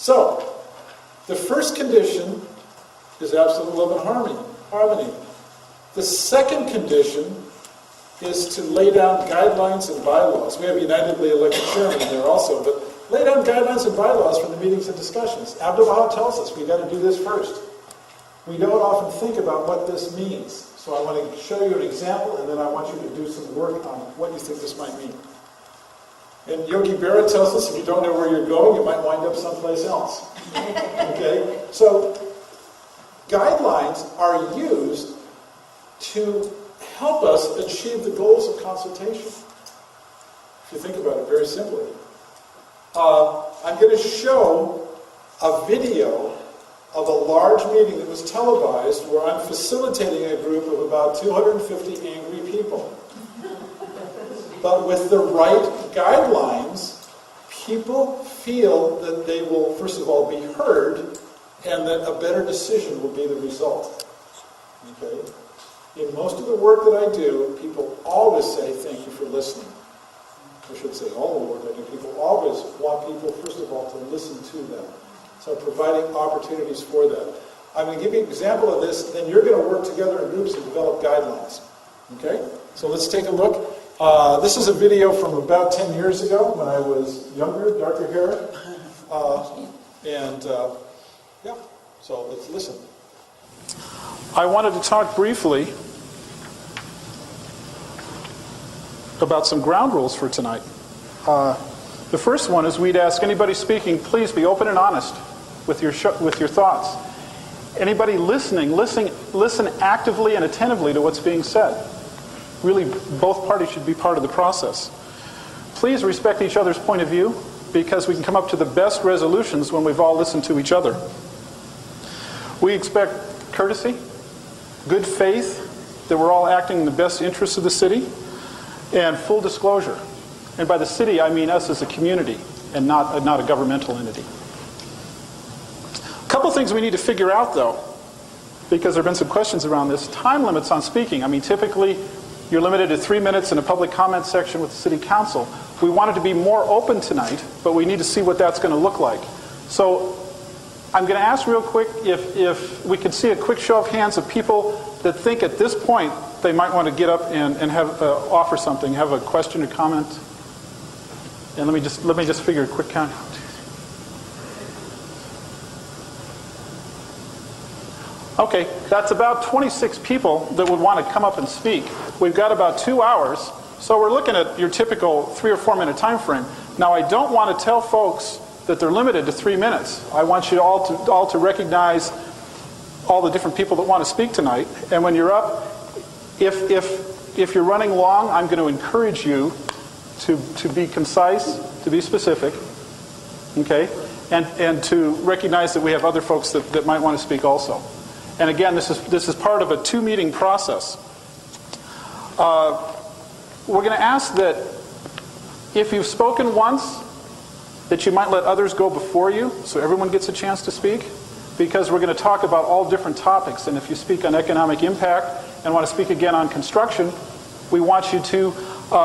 So, the first condition is absolute love and harmony. The second condition is to lay down guidelines and bylaws. We have unitedly elected chairman there also, but lay down guidelines and bylaws for the meetings and discussions. Abdu'l-Baha tells us we've got to do this first. We don't often think about what this means. So I want to show you an example, and then I want you to do some work on what you think this might mean. And Yogi Berra tells us if you don't know where you're going, you might wind up someplace else. Okay? So guidelines are used to help us achieve the goals of consultation. If you think about it very simply. I'm going to show a video of a large meeting that was televised where I'm facilitating a group of about 250 angry people. But with the right guidelines, people feel that they will, first of all, be heard, and that a better decision will be the result. Okay? In most of the work that I do, people always say, thank you for listening. I should say all the work I do, people always want people, first of all, to listen to them. So providing opportunities for that. I'm going to give you an example of this, then you're going to work together in groups and develop guidelines. Okay? So let's take a look. This is a video from about 10 years ago when I was younger, darker hair. Yeah, so let's listen. I wanted to talk briefly about some ground rules for tonight. The first one is we'd ask anybody speaking, please be open and honest with your thoughts. Anybody listening, listen actively and attentively to what's being said. Really, both parties should be part of the process. Please respect each other's point of view, because we can come up to the best resolutions when we've all listened to each other. We expect courtesy, good faith, that we're all acting in the best interests of the city, and full disclosure. And by the city, I mean us as a community, and not a governmental entity. A couple things we need to figure out, though, because there have been some questions around this. Time limits on speaking. I mean, typically, you're limited to 3 minutes in a public comment section with the City Council. We wanted to be more open tonight, but we need to see what that's going to look like. So I'm going to ask real quick if we could see a quick show of hands of people that think at this point they might want to get up and have offer something, have a question or comment. And let me just figure a quick count. Okay, that's about 26 people that would want to come up and speak. We've got about 2 hours, so we're looking at your typical 3 or 4 minute time frame. Now, I don't want to tell folks that they're limited to 3 minutes. I want you all to recognize all the different people that want to speak tonight. And when you're up, if you're running long, I'm going to encourage you to be concise, to be specific, okay, and to recognize that we have other folks that might want to speak also. And again, this is part of a 2-meeting process. We're going to ask that if you've spoken once, that you might let others go before you, so everyone gets a chance to speak, because we're going to talk about all different topics. And if you speak on economic impact and want to speak again on construction, we want you to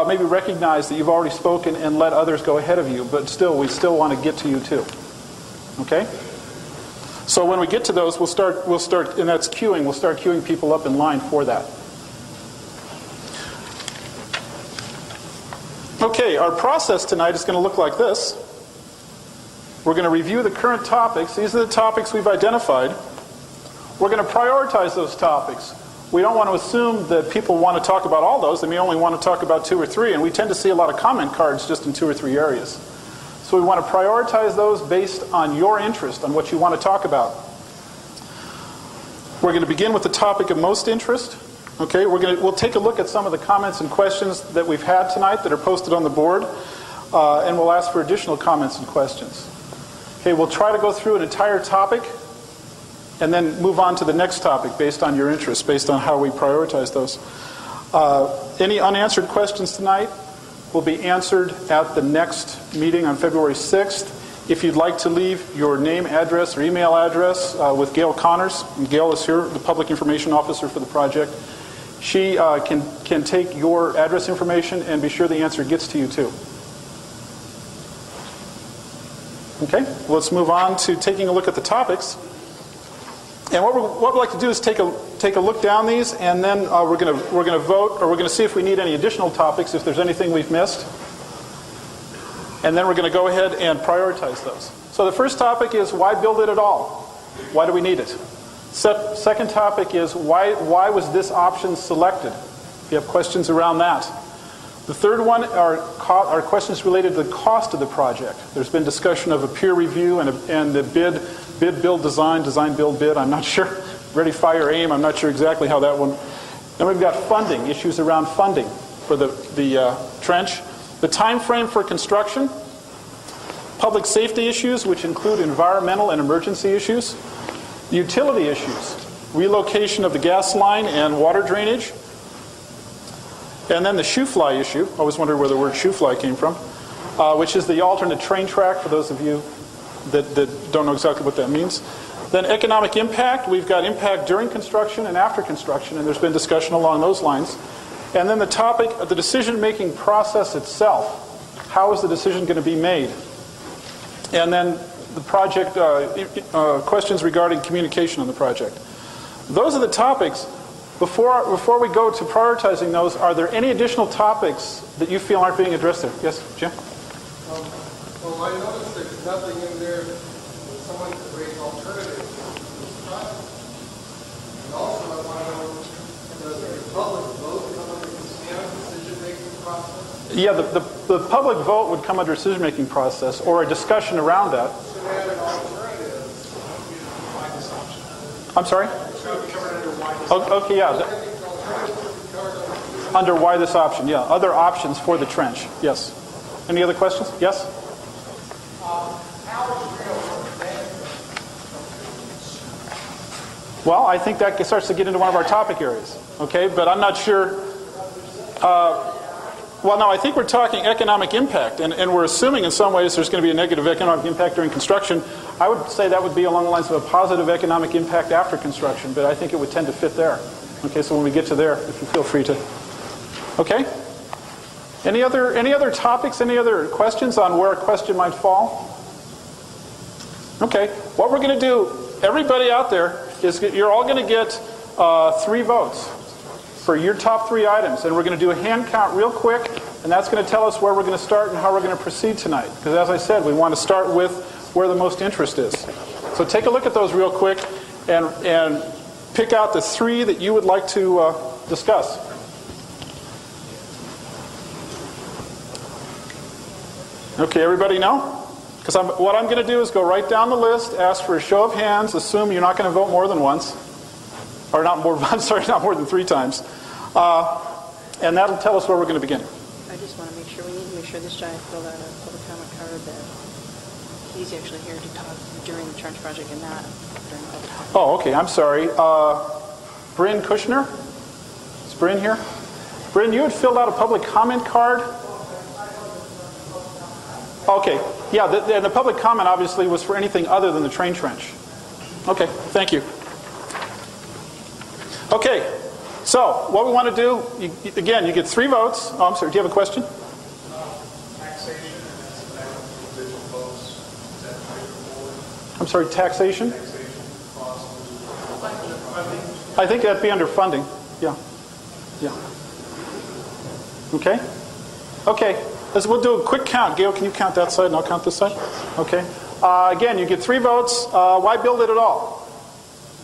maybe recognize that you've already spoken and let others go ahead of you, but we still want to get to you too. Okay? So when we get to those, we'll start, and that's queuing, we'll start queuing people up in line for that. Okay, our process tonight is going to look like this. We're going to review the current topics. These are the topics we've identified. We're going to prioritize those topics. We don't want to assume that people want to talk about all those. They may only want to talk about 2 or 3, and we tend to see a lot of comment cards just in 2 or 3 areas. So we want to prioritize those based on your interest, on what you want to talk about. We're going to begin with the topic of most interest. Okay, we'll take a look at some of the comments and questions that we've had tonight that are posted on the board, and we'll ask for additional comments and questions. Okay, we'll try to go through an entire topic and then move on to the next topic based on your interest, based on how we prioritize those. Any unanswered questions tonight will be answered at the next meeting on February 6th. If you'd like to leave your name, address, or email address with Gail Connors, and Gail is here, the Public Information Officer for the project, she can take your address information and be sure the answer gets to you too. Okay, let's move on to taking a look at the topics. And what we'd like to do is take a look down these, and then we're going to vote, or we're going to see if we need any additional topics, if there's anything we've missed. And then we're going to go ahead and prioritize those. So the first topic is, why build it at all? Why do we need it? Second topic is, why was this option selected? If you have questions around that. The third one are questions related to the cost of the project. There's been discussion of a peer review and the bid, build, design, build, bid. I'm not sure. Ready, fire, aim. I'm not sure exactly how that one. Then we've got funding, issues around funding for the trench. The time frame for construction. Public safety issues, which include environmental and emergency issues. Utility issues. Relocation of the gas line and water drainage. And then the shoe fly issue. I always wondered where the word shoe fly came from, which is the alternate train track, for those of you that don't know exactly what that means. Then economic impact. We've got impact during construction and after construction, and there's been discussion along those lines. And then the topic of the decision-making process itself. How is the decision going to be made? And then the project, questions regarding communication on the project. Those are the topics. Before we go to prioritizing those, are there any additional topics that you feel aren't being addressed there? Yes, Jim? Well, I noticed there's nothing in there when someone could raise alternatives to this project. And also, I want to know, does the public vote come under the SAM decision-making process? Yeah, the public vote would come under decision-making process, or a discussion around that. Should add an alternative. Why this option? I'm sorry? So we covered under why this Okay, yeah. Under why this option, yeah. Other options for the trench, yes. Any other questions? Yes? Well, I think that starts to get into one of our topic areas, okay? But I'm not sure. Well, no, I think we're talking economic impact, and we're assuming in some ways there's going to be a negative economic impact during construction. I would say that would be along the lines of a positive economic impact after construction, but I think it would tend to fit there. Okay, so when we get to there, if you feel free to. Okay? Any other topics, any other questions on where a question might fall? Okay, what we're going to do, everybody out there, is you're all going to get 3 votes for your top 3 items, and we're going to do a hand count real quick, and that's going to tell us where we're going to start and how we're going to proceed tonight. Because as I said, we want to start with where the most interest is. So take a look at those real quick and pick out the 3 that you would like to discuss. Okay, everybody know? Because what I'm going to do is go right down the list, ask for a show of hands, assume you're not going to vote more than once. Or not more, I'm sorry, not more than 3 times. And that'll tell us where we're going to begin. I just want to make sure, we need to make sure this guy filled out a public comment card that he's actually here to talk during the trench project and not during the public comment. Oh, okay, I'm sorry. Bryn Kushner? Is Bryn here? Bryn, you had filled out a public comment card? Okay, yeah, the public comment obviously was for anything other than the train trench. Okay, thank you. Okay, so what we want to do, again, you get 3 votes. Oh, I'm sorry, do you have a question? taxation and that's individual votes. Is that straightforward? I'm sorry, taxation? Taxation, cost, funding. I think that'd be under funding. Yeah. Yeah. Okay? Okay. We'll do a quick count. Gail, can you count that side and I'll count this side? Okay. Again, you get 3 votes. Why build it at all?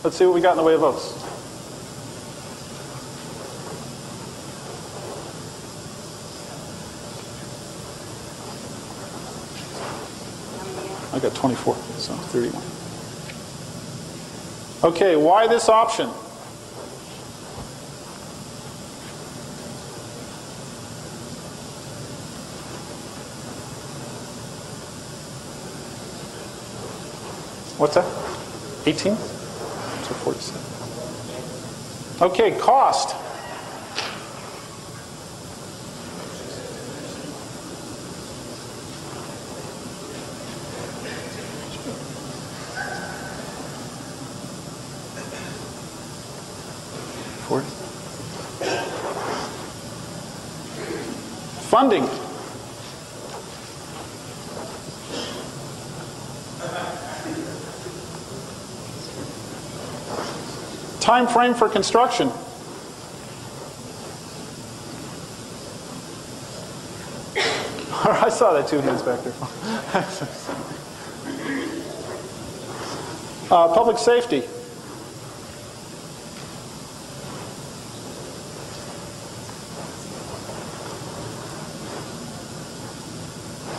Let's see what we got in the way of votes. I got 24, so 31. Okay, why this option? What's that? 18? So 47. Okay, cost. Funding. Time frame for construction. I saw that two hands back there. Public safety.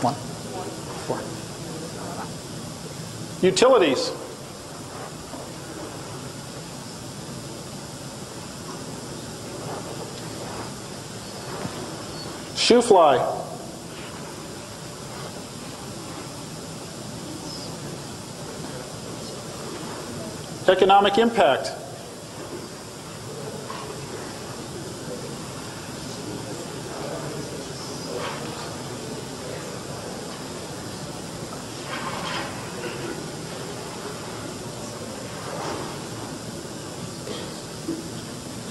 One. Four. Utilities. Shoe fly. Economic impact.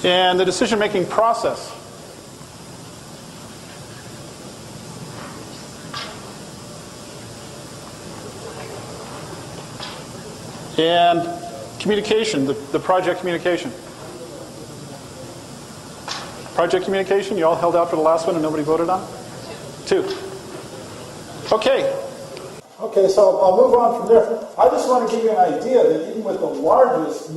And the decision-making process. And communication, the project communication. Project communication, you all held out for the last one and nobody voted on? Two. Okay. Okay, so I'll move on from there. I just want to give you an idea that even with the largest, the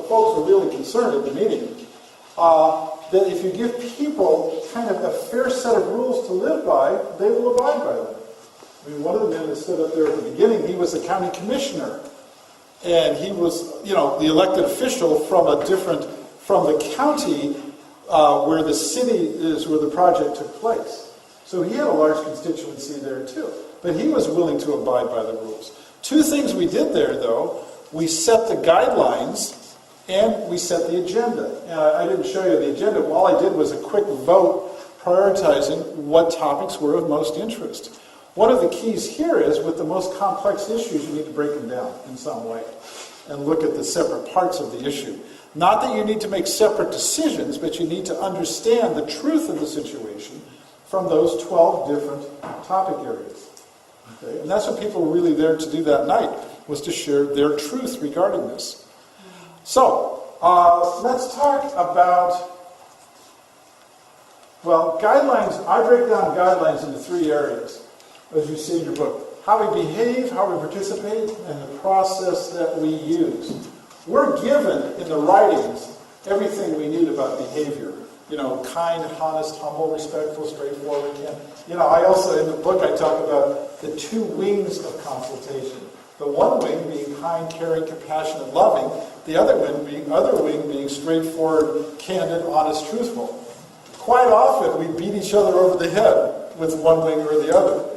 folks were really concerned at the meeting, that if you give people kind of a fair set of rules to live by, they will abide by them. I mean, one of the men that stood up there at the beginning, he was the county commissioner. And he was, the elected official from the county where the city is, where the project took place. So he had a large constituency there too. But he was willing to abide by the rules. Two things we did there, though. We set the guidelines and we set the agenda. I didn't show you the agenda. All I did was a quick vote prioritizing what topics were of most interest. One of the keys here is, with the most complex issues, you need to break them down in some way and look at the separate parts of the issue. Not that you need to make separate decisions, but you need to understand the truth of the situation from those 12 different topic areas. Okay? And that's what people were really there to do that night, was to share their truth regarding this. So, let's talk about, guidelines. I break down guidelines into 3 areas, as you see in your book. How we behave, how we participate, and the process that we use. We're given in the writings everything we need about behavior. Kind, honest, humble, respectful, straightforward. I also, in the book, I talk about the 2 wings of consultation. The one wing being kind, caring, compassionate, loving. The other wing being straightforward, candid, honest, truthful. Quite often, we beat each other over the head with one wing or the other.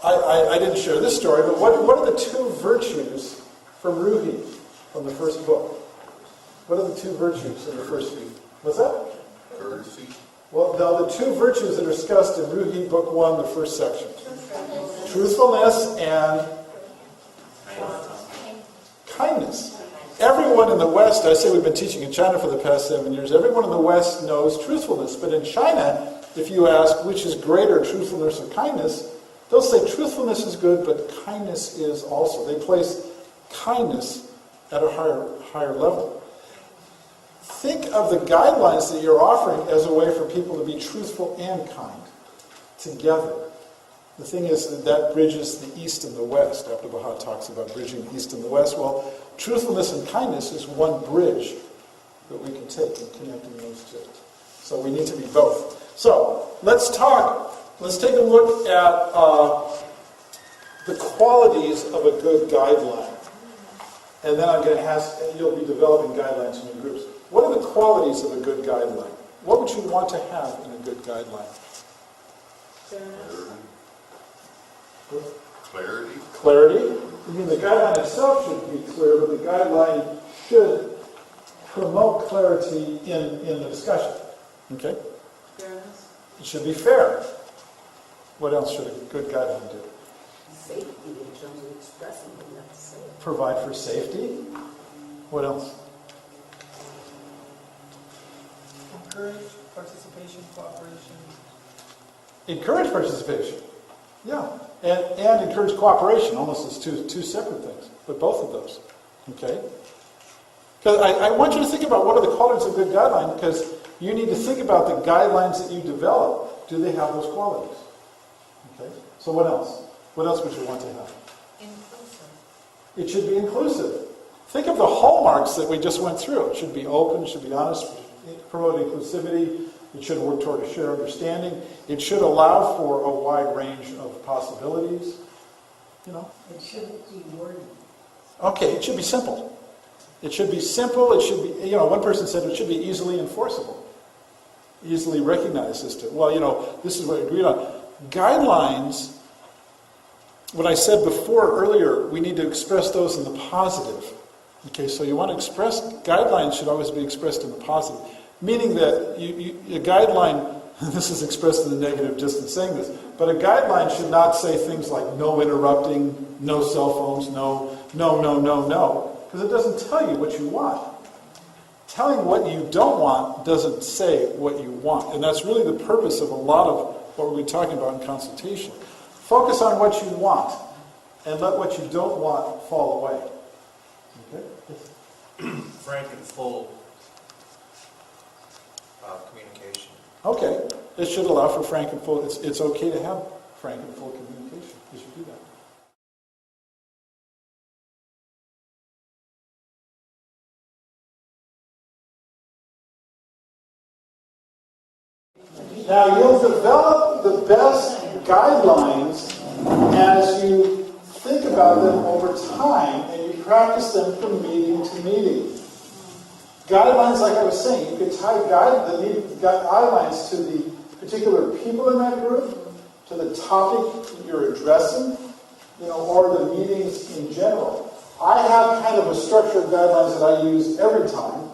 I didn't share this story, but what are the 2 virtues from Ruhi, from the first book? What are the 2 virtues in the first week? What's that? Courtesy. Well, the 2 virtues that are discussed in Ruhi, book 1, the first section. Truthfulness and kindness. Everyone in the West, I say we've been teaching in China for the past 7 years, everyone in the West knows truthfulness. But in China, if you ask which is greater, truthfulness or kindness, they'll say truthfulness is good, but kindness is also. They place kindness at a higher level. Think of the guidelines that you're offering as a way for people to be truthful and kind together. The thing is that bridges the East and the West. Dr. Baha talks about bridging the East and the West. Well, truthfulness and kindness is one bridge that we can take in connecting those two. So we need to be both. So let's take a look at the qualities of a good guideline. And then I'm going to ask, you'll be developing guidelines in your groups. What are the qualities of a good guideline? What would you want to have in a good guideline? Clarity. I mean, the guideline itself should be clear, but the guideline should promote clarity in the discussion. Okay? Fairness. It should be fair. What else should a good guideline do? Safety in terms of expressing what you have to say. Provide for safety. What else? Encourage participation, cooperation. Encourage participation. Yeah. And encourage cooperation, almost as two separate things, but both of those. Okay? Because I want you to think about what are the qualities of a good guideline, because you need to think about the guidelines that you develop. Do they have those qualities? Okay? So what else? What else would you want to have? Inclusive. It should be inclusive. Think of the hallmarks that we just went through. It should be open, it should be honest, promote inclusivity, it should work toward a shared understanding, it should allow for a wide range of possibilities. You know? It shouldn't be wordy. Okay, it should be simple. It should be simple, it should be, one person said it should be easily enforceable, easily recognized as to, this is what we agreed on. Guidelines, what I said before earlier, we need to express those in the positive. Okay, so you want to express, guidelines should always be expressed in the positive, meaning that a guideline, this is expressed in the negative just in saying this, but a guideline should not say things like no interrupting, no cell phones, no, because it doesn't tell you what you want. Telling what you don't want doesn't say what you want, and that's really the purpose of a lot of what we'll be talking about in consultation. Focus on what you want, and let what you don't want fall away. Okay? Frank and full communication. Okay. It should allow for frank and full. It's okay to have frank and full communication. You should do that. Now, you'll develop the best guidelines as you think about them over time and you practice them from meeting to meeting. Guidelines, like I was saying, you could tie guidelines to the particular people in that group, to the topic you're addressing, or the meetings in general. I have kind of a structure of guidelines that I use every time.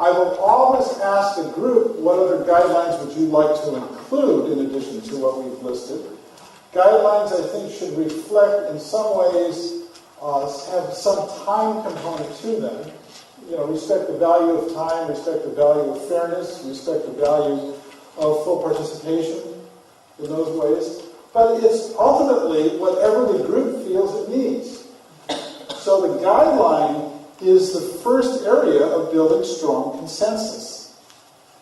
I will always ask the group, what other guidelines would you like to include in addition to what we've listed? Guidelines, I think, should reflect in some ways, have some time component to them. Respect the value of time, respect the value of fairness, respect the value of full participation in those ways. But it's ultimately whatever the group feels it needs. So the guideline is the first area of building strong consensus.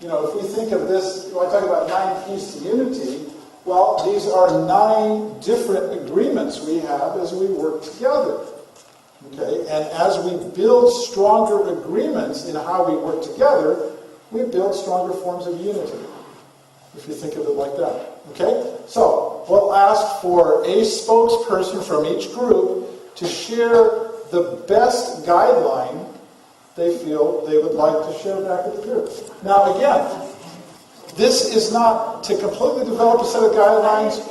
If we think of this, when I talk about 9 keys to unity, well, these are 9 different agreements we have as we work together. Okay, and as we build stronger agreements in how we work together, we build stronger forms of unity, if you think of it like that. Okay, so we'll ask for a spokesperson from each group to share the best guideline they feel they would like to share back with the group. Now again, this is not to completely develop a set of guidelines.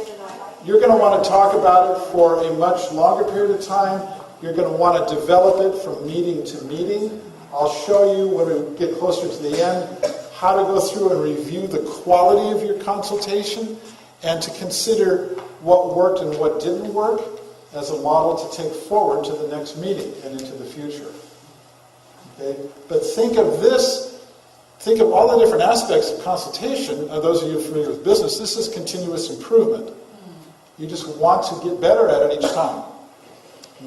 You're going to want to talk about it for a much longer period of time. You're going to want to develop it from meeting to meeting. I'll show you when we get closer to the end how to go through and review the quality of your consultation and to consider what worked and what didn't work as a model to take forward to the next meeting and into the future. Okay? But think of all the different aspects of consultation. Those of you familiar with business, this is continuous improvement. You just want to get better at it each time.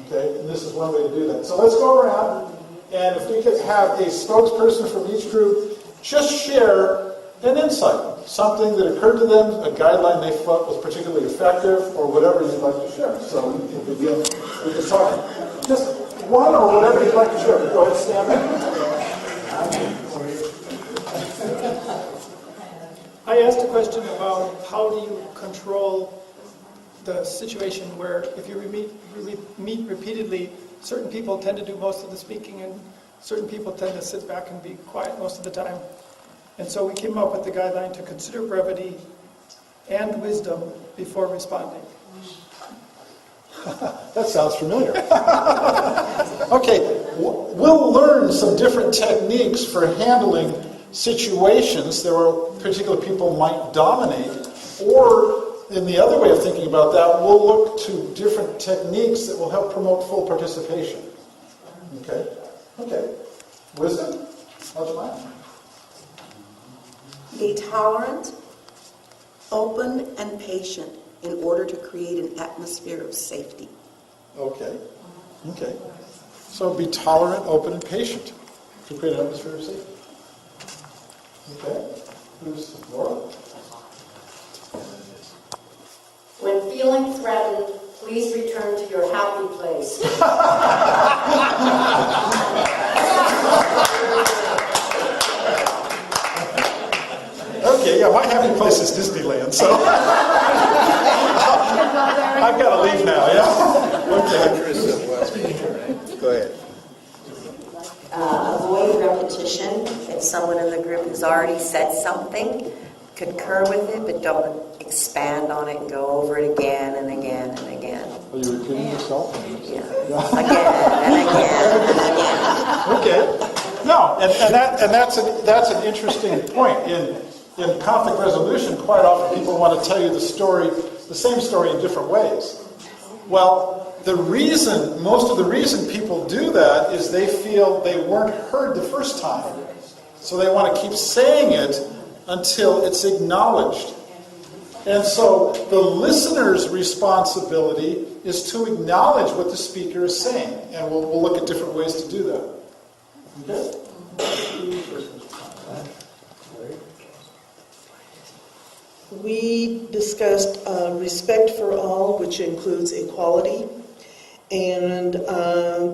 Okay, and this is one way to do that. So let's go around, and if we could have a spokesperson from each group just share an insight, something that occurred to them, a guideline they thought was particularly effective, or whatever you'd like to share. So we can begin with the talk. Just one or whatever you'd like to share. Go ahead, stand up. I asked a question about how do you control the situation where if you meet repeatedly, certain people tend to do most of the speaking and certain people tend to sit back and be quiet most of the time. And so we came up with the guideline to consider brevity and wisdom before responding. That sounds familiar. Okay, we'll learn some different techniques for handling situations where particular people might dominate, or in the other way of thinking about that, we'll look to different techniques that will help promote full participation. Okay? Okay. Wisdom? How's mine? Be tolerant, open, and patient in order to create an atmosphere of safety. Okay. Okay. So be tolerant, open, and patient to create an atmosphere of safety. Okay? Who's Laura? When feeling threatened, please return to your happy place. Okay, yeah, my happy place is Disneyland, so I've got to leave now, yeah? Okay. Go ahead. Avoid repetition. If someone in the group has already said something, concur with it, but don't expand on it and go over it again and again and again. Are you repeating yourself? Yeah. Again and again and again. Okay. No, and that's an interesting point. In conflict resolution, quite often people want to tell you the same story in different ways. Well, most of the reason people do that is they feel they weren't heard the first time. So they want to keep saying it until it's acknowledged. And so the listener's responsibility is to acknowledge what the speaker is saying. And we'll look at different ways to do that. Okay? We discussed respect for all, which includes equality. And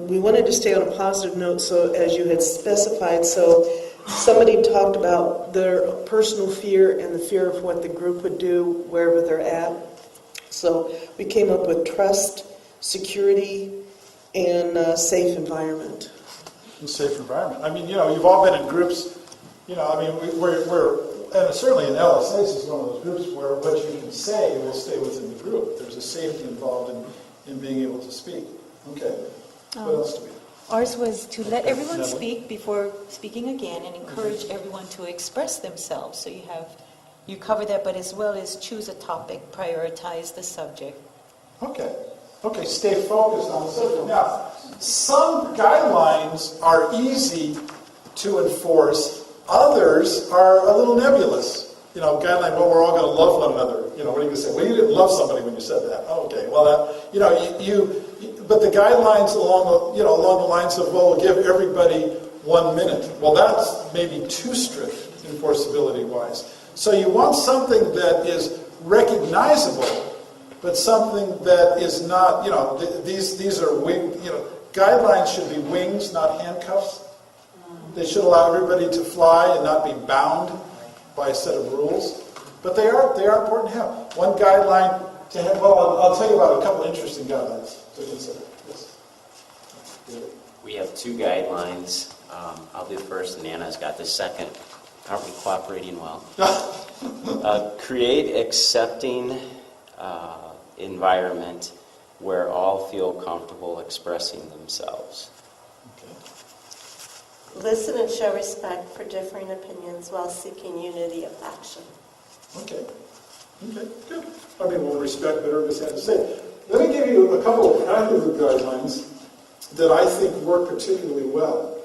we wanted to stay on a positive note, so as you had specified, so somebody talked about their personal fear and the fear of what the group would do wherever they're at. So we came up with trust, security, and safe environment. A safe environment. I mean, you've all been in groups, we're and certainly in LSAs is one of those groups where what you can say will stay within the group. There's a safety involved in being able to speak. Okay. What else do we have? Ours was to let everyone Natalie? speak before speaking again and encourage everyone to express themselves. So you cover that, but as well as choose a topic, prioritize the subject. Okay, stay focused on the subject. Now, some guidelines are easy to enforce. Others are a little nebulous. Guideline, well, we're all going to love one another. What are you going to say? Well, you didn't love somebody when you said that. Oh, okay, well, but the guidelines along the lines of, well, we'll give everybody 1 minute. Well, that's maybe too strict enforceability-wise. So you want something that is recognizable, but something that is not, these are guidelines should be wings, not handcuffs. They should allow everybody to fly and not be bound by a set of rules. But they are important to have. One guideline to have, I'll tell you about a couple of interesting guidelines to consider. Yes. We have 2 guidelines. I'll do first, and Anna's got the second. Aren't we cooperating well? Create accepting environment where all feel comfortable expressing themselves. Listen and show respect for differing opinions while seeking unity of action. Okay, good. We'll respect what everybody's had to say. Let me give you a couple of practical guidelines that I think work particularly well.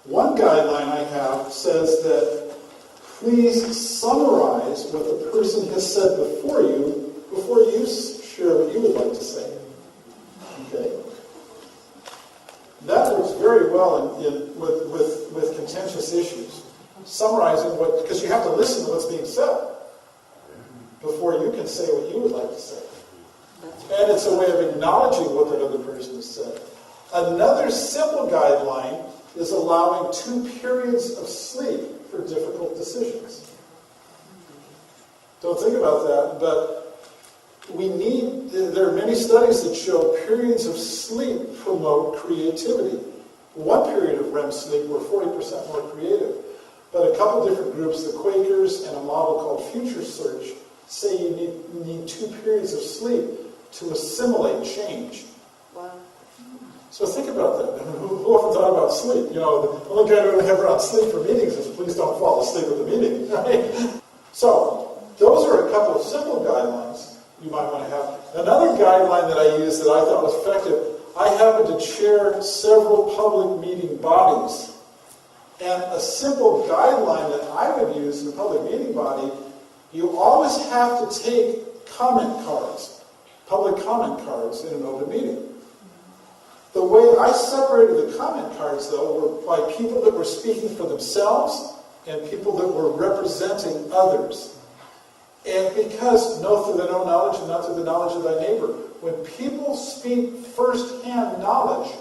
One guideline I have says that please summarize what the person has said before you share what you would like to say. Okay? That works very well with contentious issues. Summarizing because you have to listen to what's being said before you can say what you would like to say. And it's a way of acknowledging what that other person has said. Another simple guideline is allowing 2 periods of sleep for difficult decisions. Don't think about that, but there are many studies that show periods of sleep promote creativity. One period of REM sleep, we're 40% more creative. But a couple different groups, the Quakers and a model called Future Search, say you need 2 periods of sleep to assimilate change. Wow. So think about that. Who often thought about sleep? The only guy who ever on sleep for meetings is please don't fall asleep at the meeting. Right? So those are a couple of simple guidelines you might want to have. Another guideline that I used that I thought was effective, I happen to chair several public meeting bodies. And a simple guideline that I would use in a public meeting body, you always have to take comment cards, public comment cards in an open meeting. The way I separated the comment cards, though, were by people that were speaking for themselves and people that were representing others. And because know through thine own knowledge and not through the knowledge of thy neighbor, when people speak first-hand knowledge,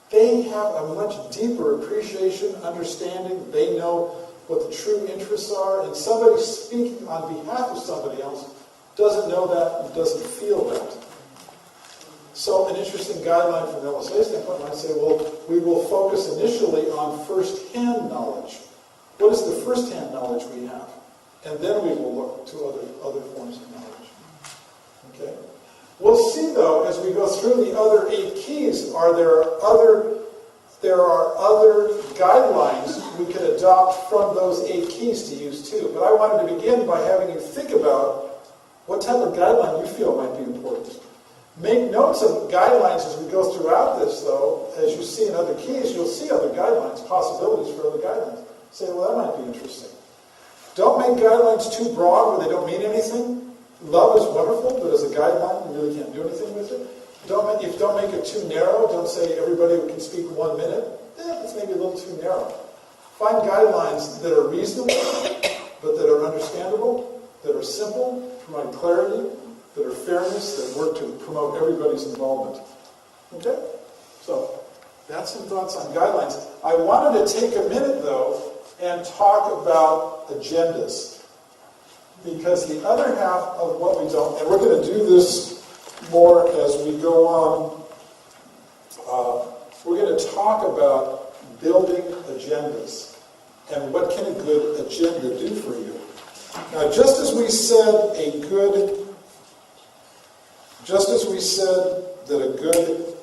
they have a much deeper appreciation, understanding. They know what the true interests are. And somebody speaking on behalf of somebody else doesn't know that and doesn't feel that. So an interesting guideline from the LSA standpoint might say, well, we will focus initially on first-hand knowledge. What is the first-hand knowledge we have? And then we will look to other forms of knowledge. Okay? We'll see, though, as we go through the other 8 keys, there are other guidelines we could adopt from those 8 keys to use too. But I wanted to begin by having you think about what type of guideline you feel might be important. Make notes of guidelines as we go throughout this, though. As you see in other keys, you'll see other guidelines, possibilities for other guidelines. Say, well, that might be interesting. Don't make guidelines too broad where they don't mean anything. Love is wonderful, but as a guideline, you really can't do anything with it. Don't make it too narrow. Don't say everybody can speak 1 minute. That's maybe a little too narrow. Find guidelines that are reasonable, but that are understandable, that are simple, provide clarity, that are fairness, that work to promote everybody's involvement. Okay? So, that's some thoughts on guidelines. I wanted to take a minute, though, and talk about agendas. Because the other half of what we don't, and we're going to do this more as we go on, we're going to talk about building agendas and what can a good agenda do for you. Now, just as we said that a good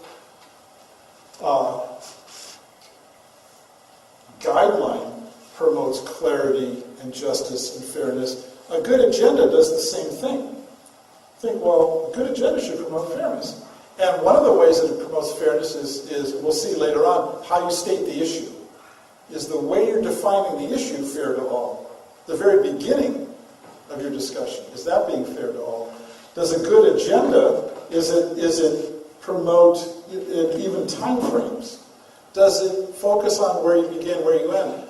guideline promotes clarity and justice and fairness, a good agenda does the same thing. Think, well, a good agenda should promote fairness. And one of the ways that it promotes fairness is we'll see later on, how you state the issue. Is the way you're defining the issue fair to all? The very beginning of your discussion, is that being fair to all? Does a good agenda, is it promote even time frames? Does it focus on where you begin, where you end?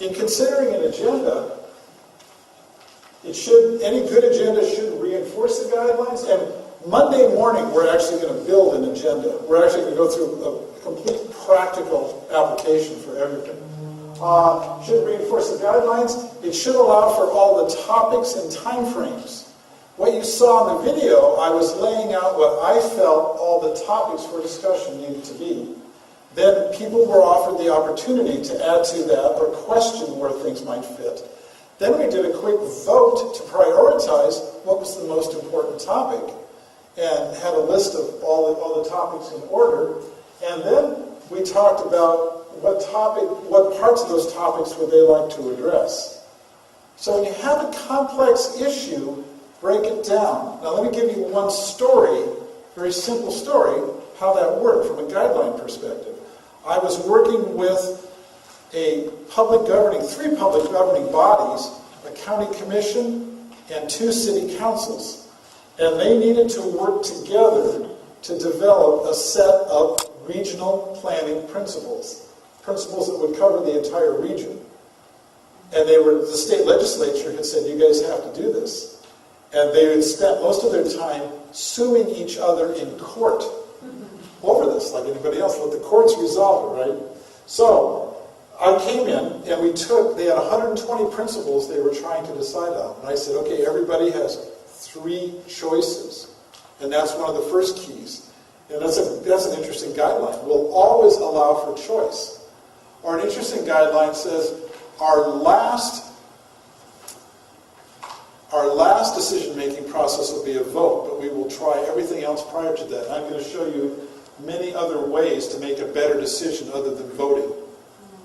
In considering an agenda, any good agenda should reinforce the guidelines. And Monday morning, we're actually going to build an agenda. We're actually going to go through a complete practical application for everything. Should reinforce the guidelines. It should allow for all the topics and time frames. What you saw in the video, I was laying out what I felt all the topics for discussion needed to be. Then people were offered the opportunity to add to that or question where things might fit. Then we did a quick vote to prioritize what was the most important topic and had a list of all the topics in order. And then we talked about what parts of those topics would they like to address. So when you have a complex issue, break it down. Now let me give you one story, very simple story, how that worked from a guideline perspective. I was working with three public governing bodies, a county commission and 2 city councils. And they needed to work together to develop a set of regional planning principles that would cover the entire region. And the state legislature had said, you guys have to do this. And they had spent most of their time suing each other in court over this, like anybody else. Let the courts resolve it, right? So I came in and they had 120 principles they were trying to decide on. And I said, okay, everybody has 3 choices. And that's one of the first keys. And that's an interesting guideline. We'll always allow for choice. Or an interesting guideline says, our last decision-making process will be a vote, but we will try everything else prior to that. I'm going to show you many other ways to make a better decision other than voting.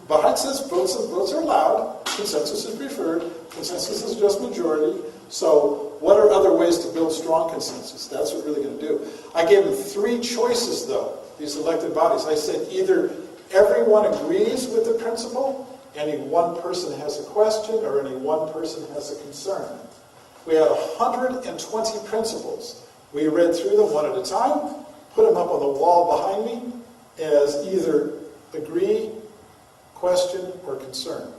But it says votes are allowed, consensus is preferred, consensus is just majority. So what are other ways to build strong consensus? That's what we're really going to do. I gave them 3 choices, though, these elected bodies. I said either everyone agrees with the principle, any one person has a question, or any one person has a concern. We had 120 principles. We read through them one at a time, put them up on the wall behind me as either agree, question, or concern.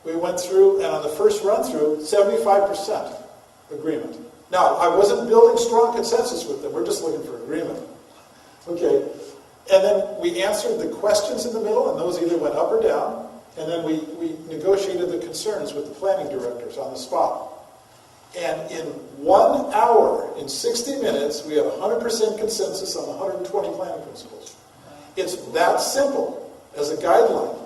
We went through, and on the first run-through, 75% agreement. Now, I wasn't building strong consensus with them. We're just looking for agreement. Okay. And then we answered the questions in the middle, and those either went up or down. And then we negotiated the concerns with the planning directors on the spot. And in 1 hour, in 60 minutes, we had 100% consensus on the 120 planning principles. It's that simple as a guideline.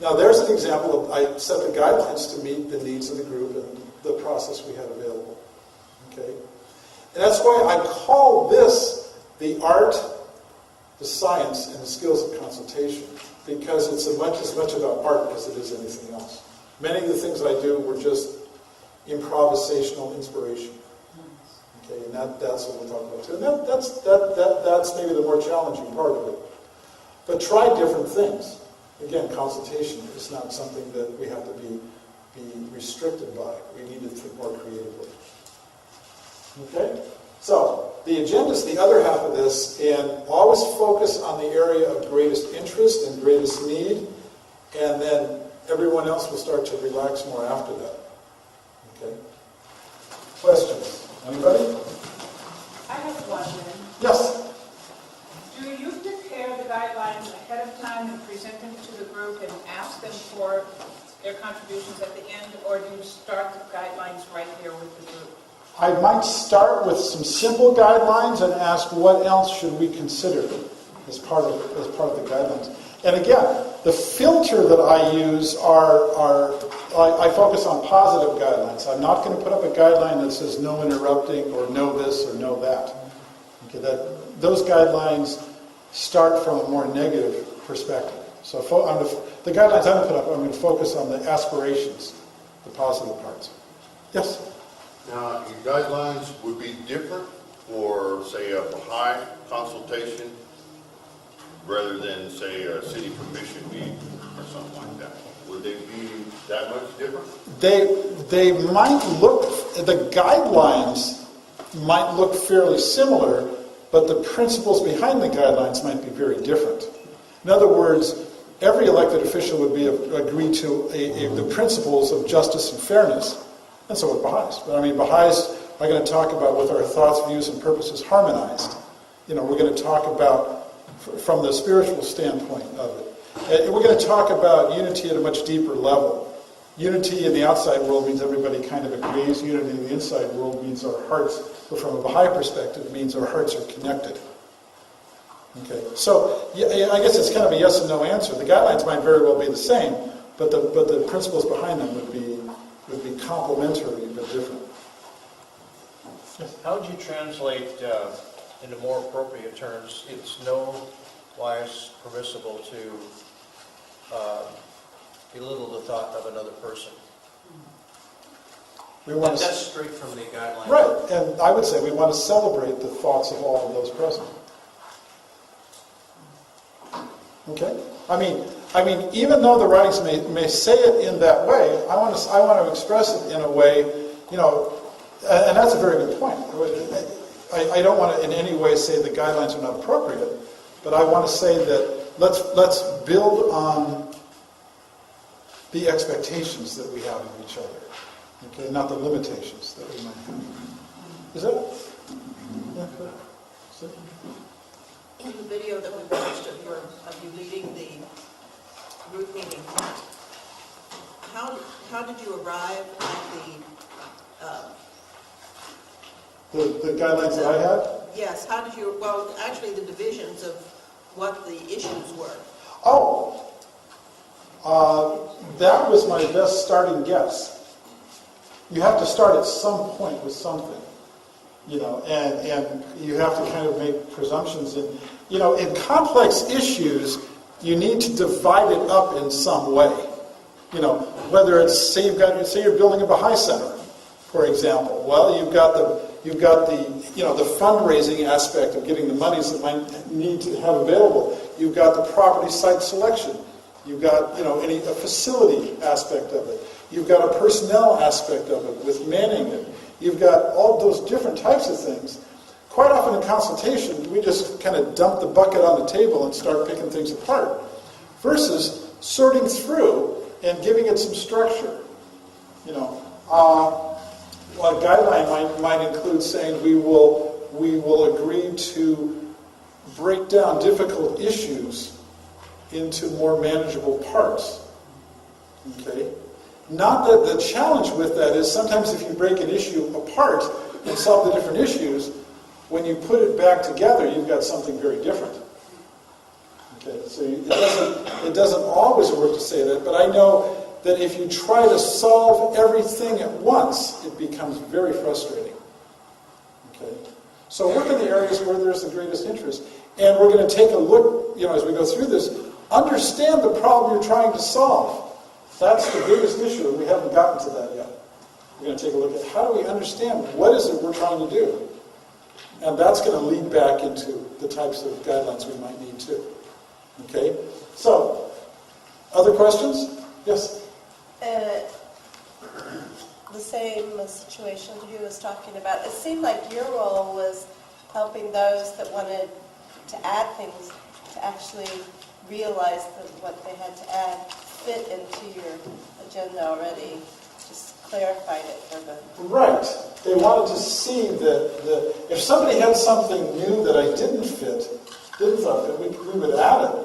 Now, there's an example of I set the guidelines to meet the needs of the group and the process we had available. Okay? And that's why I call this the art, the science, and the skills of consultation, because it's as much about art as it is anything else. Many of the things I do were just improvisational inspiration. Okay, and that's what we'll talk about too. And that's maybe the more challenging part of it. But try different things. Again, consultation is not something that we have to be restricted by. We need to think more creatively. Okay? So, the agenda is the other half of this, and always focus on the area of greatest interest and greatest need, and then everyone else will start to relax more after that. Okay? Questions? Anybody? I have one then. Yes? Do you prepare the guidelines ahead of time and present them to the group and ask them for their contributions at the end, or do you start the guidelines right there with the group? I might start with some simple guidelines and ask what else should we consider as part of the guidelines. And again, the filter that I use I focus on positive guidelines. I'm not going to put up a guideline that says no interrupting or no this or no that. Okay, those guidelines start from a more negative perspective. So the guidelines I'm going to put up, I'm going to focus on the aspirations, the positive parts. Yes? Now, your guidelines would be different for, say, a Baha'i consultation rather than, say, a city commission meeting or something like that. Would they be that much different? They might look, the guidelines might look fairly similar, but the principles behind the guidelines might be very different. In other words, every elected official would agree to the principles of justice and fairness. And so would Baha'is. But I mean, Baha'is are going to talk about with our thoughts, views, and purposes harmonized. We're going to talk about from the spiritual standpoint of it. And we're going to talk about unity at a much deeper level. Unity in the outside world means everybody kind of agrees. Unity in the inside world means our hearts, but from a Baha'i perspective, means our hearts are connected. Okay, so yeah, I guess it's kind of a yes and no answer. The guidelines might very well be the same, but the principles behind them would be complementary but different. How would you translate into more appropriate terms? It's no wise permissible to belittle the thought of another person. That's straight from the guidelines. Right, and I would say we want to celebrate the thoughts of all of those present. Okay? I mean, even though the writings may say it in that way, I want to express it in a way, and that's a very good point. I don't want to in any way say the guidelines are not appropriate, but I want to say that let's build on the expectations that we have of each other, okay, not the limitations that we might have. Is that? Yeah, good. In the video that we watched of you leading the group meeting, how did you arrive at the guidelines that I had? Yes, how did you, well, actually the divisions of what the issues were. Oh, that was my best starting guess. You have to start at some point with something, and you have to kind of make presumptions. And, in complex issues, you need to divide it up in some way. Whether it's, say you're building a Baha'i center, for example. Well, you've got the fundraising aspect of getting the monies that might need to have available. You've got the property site selection. You've got, a facility aspect of it. You've got a personnel aspect of it with manning it. You've got all those different types of things. quite often in consultation, we just kind of dump the bucket on the table and start picking things apart, versus sorting through and giving it some structure. You know, a guideline might include saying we will agree to break down difficult issues into more manageable parts. Okay? Not that the challenge with that is sometimes if you break an issue apart and solve the different issues, when you put it back together, you've got something very different. Okay, so it doesn't always work to say that, but I know that if you try to solve everything at once, it becomes very frustrating. Okay, so work in the areas where there's the greatest interest, and we're going to take a look, as we go through this, understand the problem you're trying to solve. That's the biggest issue, and we haven't gotten to that yet. We're going to take a look at how do we understand what is it we're trying to do. And that's going to lead back into the types of guidelines we might need too. Okay? So, other questions? Yes? The same situation Drew was talking about. It seemed like your role was helping those that wanted to add things to actually realize that what they had to add fit into your agenda already. Just clarified it for them. Right. They wanted to see that if somebody had something new that I didn't fit, we would add it.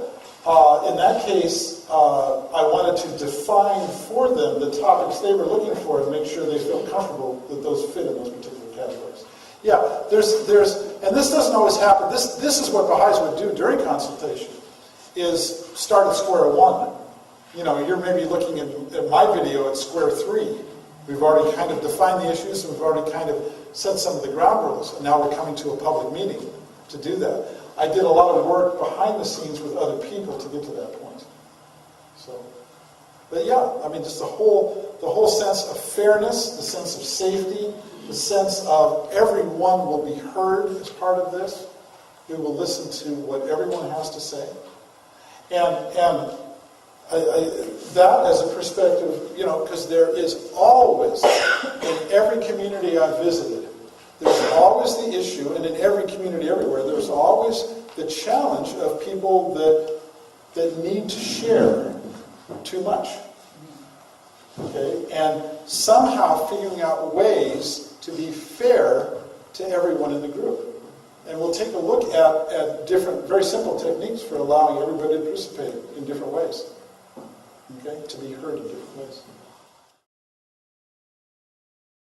In that case, I wanted to define for them the topics they were looking for and make sure they feel comfortable that those fit in those particular categories. Yeah, and this doesn't always happen. This is what Baha'is would do during consultation, is start at square one. You're maybe looking at my video at square three. We've already kind of defined the issues, and we've already kind of set some of the ground rules, and now we're coming to a public meeting to do that. I did a lot of work behind the scenes with other people to get to that point. But yeah, just the whole sense of fairness, the sense of safety, the sense of everyone will be heard as part of this. We will listen to what everyone has to say. And that as a perspective, because there is always, in every community I've visited, there's always the issue, and in every community everywhere, there's always the challenge of people that need to share too much. Okay? And somehow figuring out ways to be fair to everyone in the group. And we'll take a look at different, very simple techniques for allowing everybody to participate in different ways. Okay? To be heard in different ways.